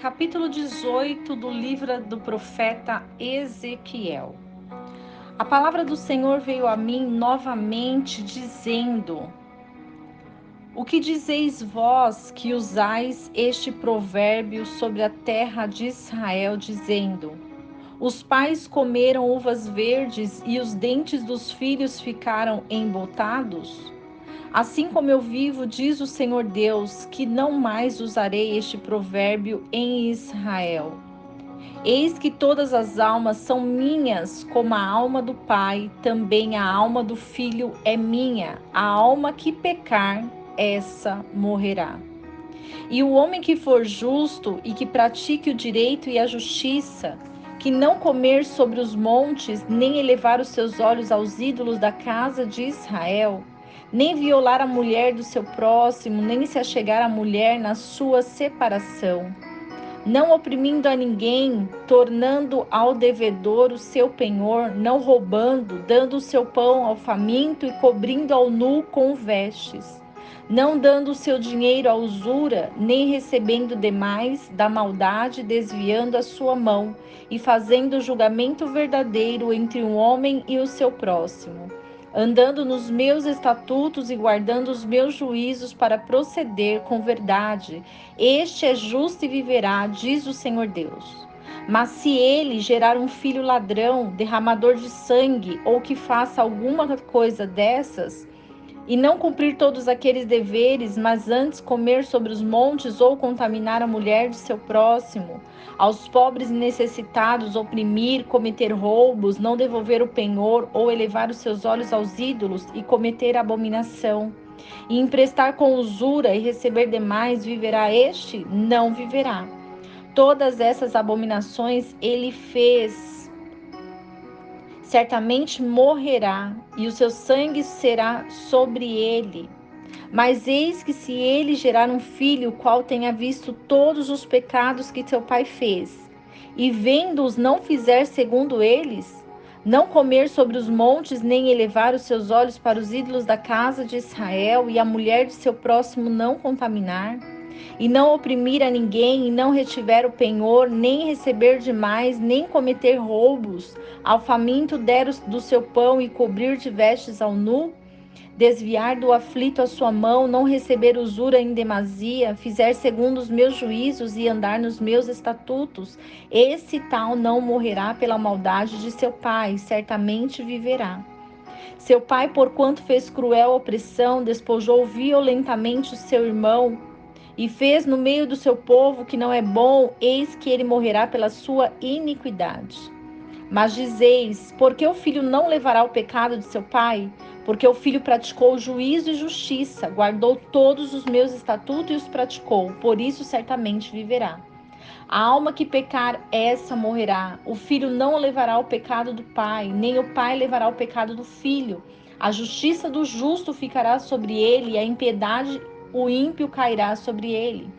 capítulo 18 do livro do profeta Ezequiel. A palavra do Senhor veio a mim novamente, dizendo: O que dizeis vós que usais este provérbio sobre a terra de Israel, dizendo: Os pais comeram uvas verdes e os dentes dos filhos ficaram embotados? Assim como eu vivo, diz o Senhor Deus, que não mais usarei este provérbio em Israel. Eis que todas as almas são minhas, como a alma do Pai, também a alma do Filho é minha. A alma que pecar, essa morrerá. E o homem que for justo e que pratique o direito e a justiça, que não comer sobre os montes, nem elevar os seus olhos aos ídolos da casa de Israel, nem violar a mulher do seu próximo, nem se achegar à mulher na sua separação, não oprimindo a ninguém, tornando ao devedor o seu penhor, não roubando, dando o seu pão ao faminto e cobrindo ao nu com vestes, não dando o seu dinheiro à usura, nem recebendo demais da maldade, desviando a sua mão e fazendo julgamento verdadeiro entre um homem e o seu próximo, andando nos meus estatutos e guardando os meus juízos para proceder com verdade. Este é justo e viverá, diz o Senhor Deus. Mas se ele gerar um filho ladrão, derramador de sangue, ou que faça alguma coisa dessas, e não cumprir todos aqueles deveres, mas antes comer sobre os montes ou contaminar a mulher de seu próximo, aos pobres e necessitados oprimir, cometer roubos, não devolver o penhor ou elevar os seus olhos aos ídolos e cometer abominação, e emprestar com usura e receber demais, viverá este? Não viverá. Todas essas abominações ele fez. Certamente morrerá, e o seu sangue será sobre ele. Mas eis que se ele gerar um filho, qual tenha visto todos os pecados que seu pai fez, e vendo-os não fizer segundo eles, não comer sobre os montes, nem elevar os seus olhos para os ídolos da casa de Israel, e a mulher de seu próximo não contaminar, e não oprimir a ninguém, e não retiver o penhor, nem receber demais, nem cometer roubos, ao faminto der do seu pão e cobrir de vestes ao nu, desviar do aflito a sua mão, não receber usura em demasia, fizer segundo os meus juízos e andar nos meus estatutos, esse tal não morrerá pela maldade de seu pai, certamente viverá. Seu pai, porquanto fez cruel opressão, despojou violentamente o seu irmão, e fez no meio do seu povo que não é bom, eis que ele morrerá pela sua iniquidade. Mas dizeis, por que o filho não levará o pecado de seu pai? Porque o filho praticou juízo e justiça, guardou todos os meus estatutos e os praticou, por isso certamente viverá. A alma que pecar, essa morrerá. O filho não levará o pecado do pai, nem o pai levará o pecado do filho. A justiça do justo ficará sobre ele, e a impiedade o ímpio cairá sobre ele.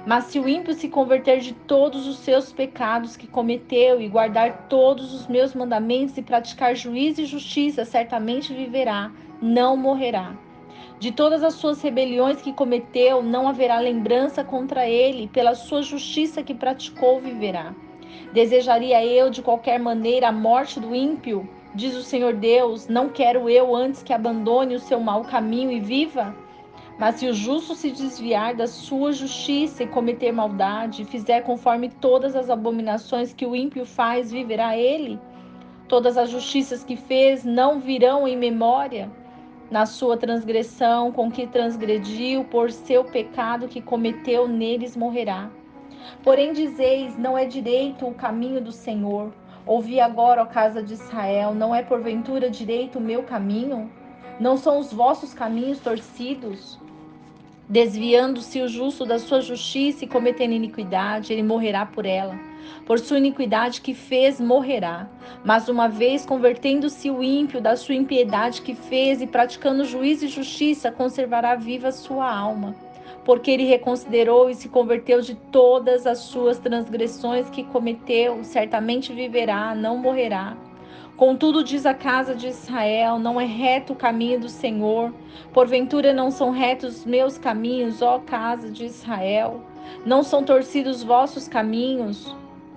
Mas se o ímpio se converter de todos os seus pecados que cometeu e guardar todos os meus mandamentos e praticar juízo e justiça, certamente viverá, não morrerá. De todas as suas rebeliões que cometeu, não haverá lembrança contra ele, pela sua justiça que praticou, viverá. Desejaria eu de qualquer maneira a morte do ímpio? Diz o Senhor Deus, não quero eu antes que abandone o seu mau caminho e viva? Mas se o justo se desviar da sua justiça e cometer maldade, e fizer conforme todas as abominações que o ímpio faz, viverá ele? Todas as justiças que fez não virão em memória? Na sua transgressão com que transgrediu, por seu pecado que cometeu, neles morrerá. Porém dizeis, não é direito o caminho do Senhor. Ouvi agora, ó casa de Israel, não é porventura direito o meu caminho? Não são os vossos caminhos torcidos? Desviando-se o justo da sua justiça e cometendo iniquidade, ele morrerá por ela. Por sua iniquidade que fez, morrerá. Mas uma vez convertendo-se o ímpio da sua impiedade que fez e praticando juízo e justiça, conservará viva a sua alma. Porque ele reconsiderou e se converteu de todas as suas transgressões que cometeu, certamente viverá, não morrerá. Contudo, diz a casa de Israel, não é reto o caminho do Senhor. Porventura não são retos os meus caminhos, ó casa de Israel? Não são torcidos os vossos caminhos?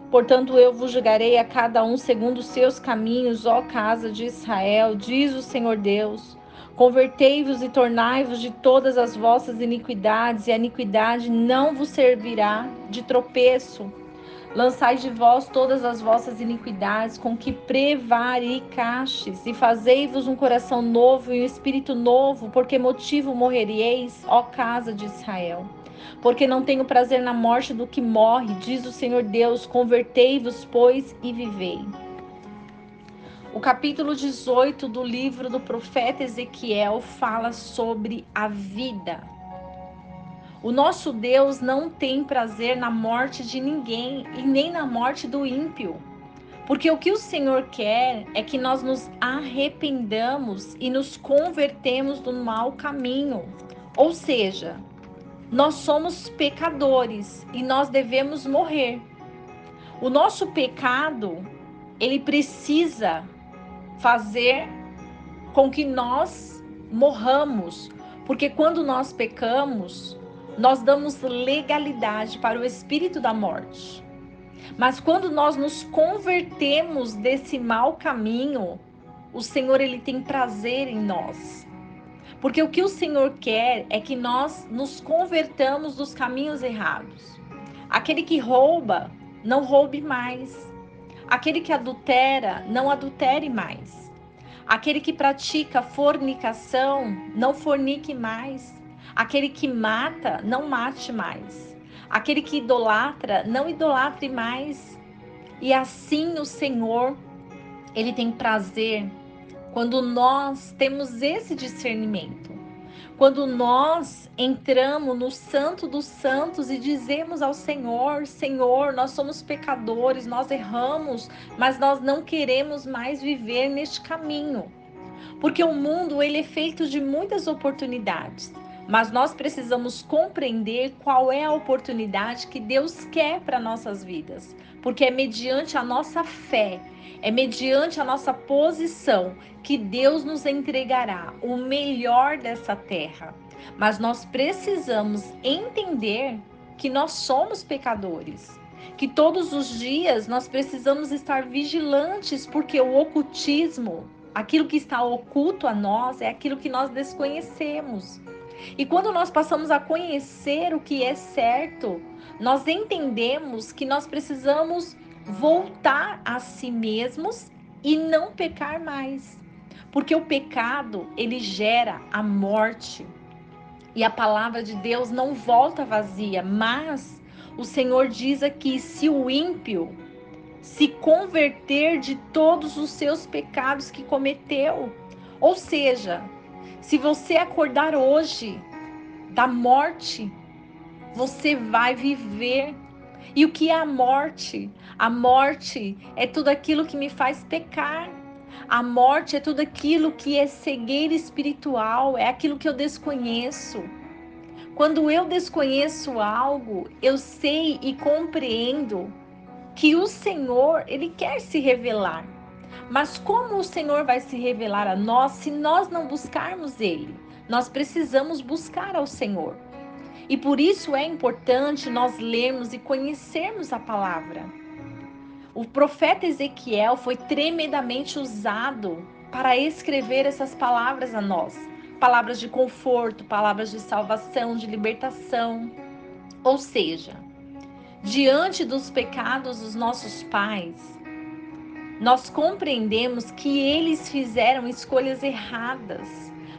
Portanto, eu vos julgarei a cada um segundo os seus caminhos, ó casa de Israel, diz o Senhor Deus. Convertei-vos e tornai-vos de todas as vossas iniquidades, e a iniquidade não vos servirá de tropeço. Lançai de vós todas as vossas iniquidades, com que prevaricastes, e fazei-vos um coração novo e um espírito novo, porque motivo morreríeis, ó casa de Israel? Porque não tenho prazer na morte do que morre, diz o Senhor Deus, convertei-vos, pois, e vivei. O capítulo 18 do livro do profeta Ezequiel fala sobre a vida. O nosso Deus não tem prazer na morte de ninguém e nem na morte do ímpio. Porque o que o Senhor quer é que nós nos arrependamos e nos convertemos do mau caminho. Ou seja, nós somos pecadores e nós devemos morrer. O nosso pecado, ele precisa fazer com que nós morramos, porque quando nós pecamos, nós damos legalidade para o espírito da morte. Mas quando nós nos convertemos desse mau caminho, o Senhor, ele tem prazer em nós. Porque o que o Senhor quer é que nós nos convertamos dos caminhos errados. Aquele que rouba, não roube mais. Aquele que adultera, não adultere mais. Aquele que pratica fornicação, não fornique mais. Aquele que mata, não mate mais. Aquele que idolatra, não idolatre mais. E assim o Senhor, ele tem prazer quando nós temos esse discernimento. Quando nós entramos no Santo dos Santos e dizemos ao Senhor, Senhor, nós somos pecadores, nós erramos, mas nós não queremos mais viver neste caminho. Porque o mundo, ele é feito de muitas oportunidades, mas nós precisamos compreender qual é a oportunidade que Deus quer para nossas vidas, porque é mediante a nossa fé, é mediante a nossa posição que Deus nos entregará o melhor dessa terra. Mas nós precisamos entender que nós somos pecadores, que todos os dias nós precisamos estar vigilantes, porque o ocultismo, aquilo que está oculto a nós, é aquilo que nós desconhecemos. E quando nós passamos a conhecer o que é certo, nós entendemos que nós precisamos voltar a si mesmos e não pecar mais. Porque o pecado, ele gera a morte. E a palavra de Deus não volta vazia, mas o Senhor diz aqui, se o ímpio se converter de todos os seus pecados que cometeu, ou seja, se você acordar hoje da morte, você vai viver. E o que é a morte? A morte é tudo aquilo que me faz pecar. A morte é tudo aquilo que é cegueira espiritual, é aquilo que eu desconheço. Quando eu desconheço algo, eu sei e compreendo que o Senhor, ele quer se revelar. Mas como o Senhor vai se revelar a nós se nós não buscarmos ele? Nós precisamos buscar ao Senhor. E por isso é importante nós lermos e conhecermos a palavra. O profeta Ezequiel foi tremendamente usado para escrever essas palavras a nós. Palavras de conforto, palavras de salvação, de libertação. Ou seja, diante dos pecados dos nossos pais, nós compreendemos que eles fizeram escolhas erradas.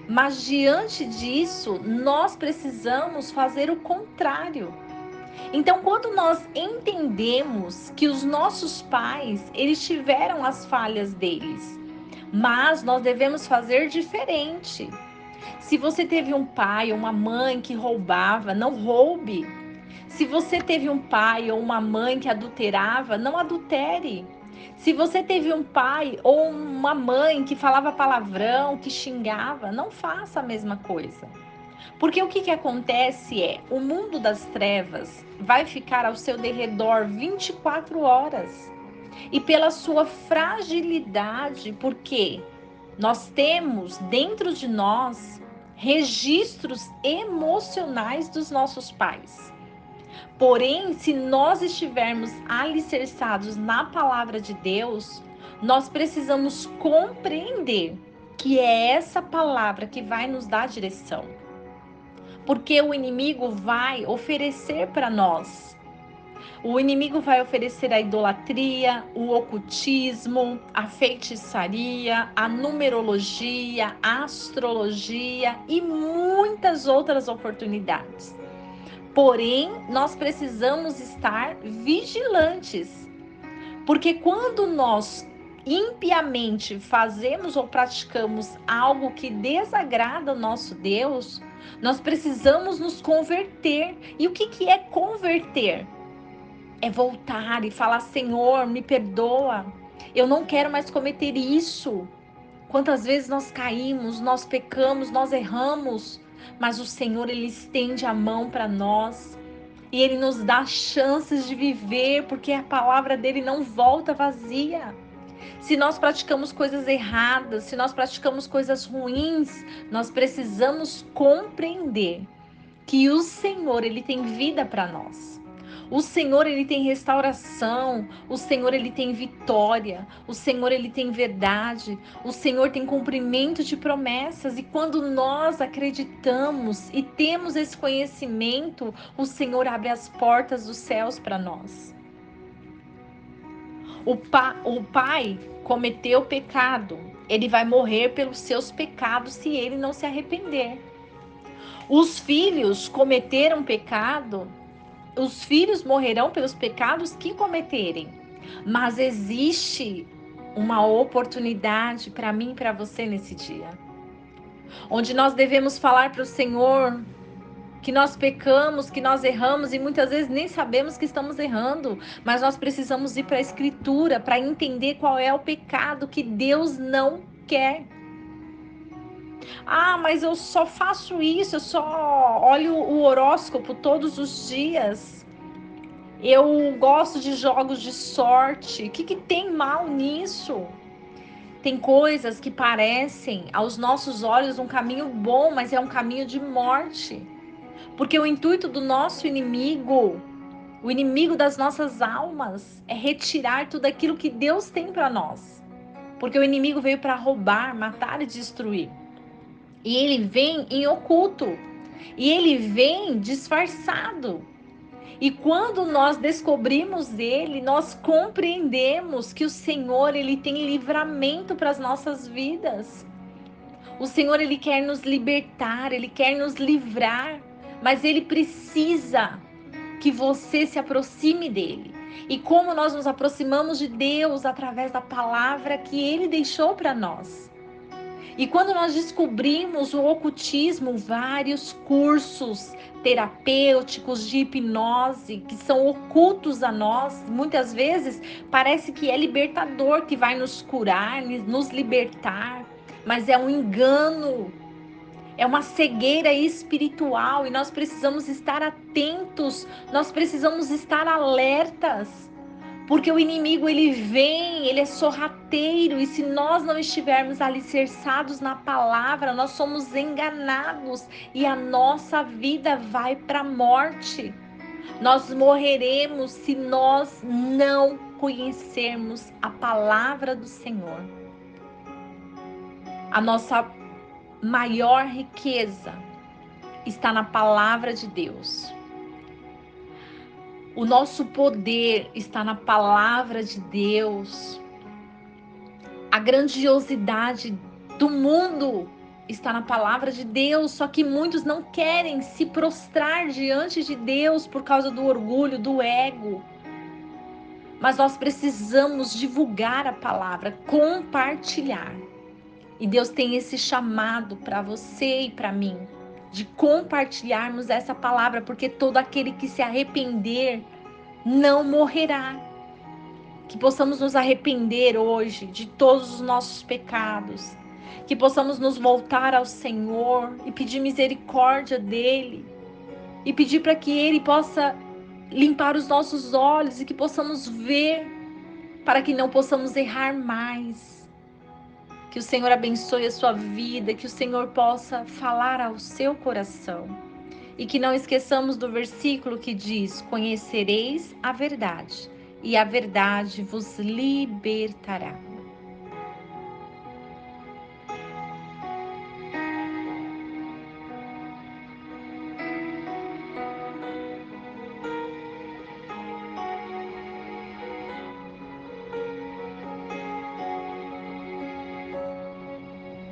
Mas diante disso, nós precisamos fazer o contrário. Então, quando nós entendemos que os nossos pais, eles tiveram as falhas deles, mas nós devemos fazer diferente. Se você teve um pai ou uma mãe que roubava, não roube. Se você teve um pai ou uma mãe que adulterava, não adultere. Se você teve um pai ou uma mãe que falava palavrão, que xingava, não faça a mesma coisa. Porque o que acontece é, o mundo das trevas vai ficar ao seu derredor 24 horas. E pela sua fragilidade, porque nós temos dentro de nós registros emocionais dos nossos pais. Porém, se nós estivermos alicerçados na palavra de Deus, nós precisamos compreender que é essa palavra que vai nos dar direção. Porque o inimigo vai oferecer para nós. O inimigo vai oferecer a idolatria, o ocultismo, a feitiçaria, a numerologia, a astrologia e muitas outras oportunidades. Porém, nós precisamos estar vigilantes, porque quando nós impiamente fazemos ou praticamos algo que desagrada o nosso Deus, nós precisamos nos converter. E o que é converter? É voltar e falar: Senhor, me perdoa, eu não quero mais cometer isso. Quantas vezes nós caímos, nós pecamos, nós erramos, mas o Senhor, Ele estende a mão para nós e Ele nos dá chances de viver, porque a palavra dEle não volta vazia. Se nós praticamos coisas erradas, se nós praticamos coisas ruins, nós precisamos compreender que o Senhor, Ele tem vida para nós. O Senhor, Ele tem restauração. O Senhor, Ele tem vitória. O Senhor, Ele tem verdade. O Senhor tem cumprimento de promessas. E quando nós acreditamos e temos esse conhecimento, o Senhor abre as portas dos céus para nós. O pai cometeu pecado. Ele vai morrer pelos seus pecados se ele não se arrepender. Os filhos cometeram pecado. Os filhos morrerão pelos pecados que cometerem. Mas existe uma oportunidade para mim e para você nesse dia, onde nós devemos falar para o Senhor que nós pecamos, que nós erramos e muitas vezes nem sabemos que estamos errando, mas nós precisamos ir para a Escritura para entender qual é o pecado que Deus não quer. Ah, mas eu só faço isso, eu só olho o horóscopo todos os dias. Eu gosto de jogos de sorte. O que tem mal nisso? Tem coisas que parecem aos nossos olhos um caminho bom, mas é um caminho de morte. Porque o intuito do nosso inimigo, o inimigo das nossas almas, é retirar tudo aquilo que Deus tem para nós. Porque o inimigo veio para roubar, matar e destruir. E ele vem em oculto. E ele vem disfarçado. E quando nós descobrimos ele, nós compreendemos que o Senhor, ele tem livramento para as nossas vidas. O Senhor, ele quer nos libertar, ele quer nos livrar, mas ele precisa que você se aproxime dele. E como nós nos aproximamos de Deus? Através da palavra que ele deixou para nós. E quando nós descobrimos o ocultismo, vários cursos terapêuticos de hipnose que são ocultos a nós, muitas vezes parece que é libertador, que vai nos curar, nos libertar, mas é um engano, é uma cegueira espiritual e nós precisamos estar atentos, nós precisamos estar alertas. Porque o inimigo, ele vem, ele é sorrateiro, e se nós não estivermos alicerçados na palavra, nós somos enganados e a nossa vida vai para a morte. Nós morreremos se nós não conhecermos a palavra do Senhor. A nossa maior riqueza está na palavra de Deus. O nosso poder está na palavra de Deus. A grandiosidade do mundo está na palavra de Deus, só que muitos não querem se prostrar diante de Deus por causa do orgulho, do ego. Mas nós precisamos divulgar a palavra, compartilhar. E Deus tem esse chamado para você e para mim, de compartilharmos essa palavra, porque todo aquele que se arrepender não morrerá. Que possamos nos arrepender hoje de todos os nossos pecados, que possamos nos voltar ao Senhor e pedir misericórdia dele, e pedir para que ele possa limpar os nossos olhos e que possamos ver, para que não possamos errar mais. Que o Senhor abençoe a sua vida, que o Senhor possa falar ao seu coração. E que não esqueçamos do versículo que diz: Conhecereis a verdade, e a verdade vos libertará.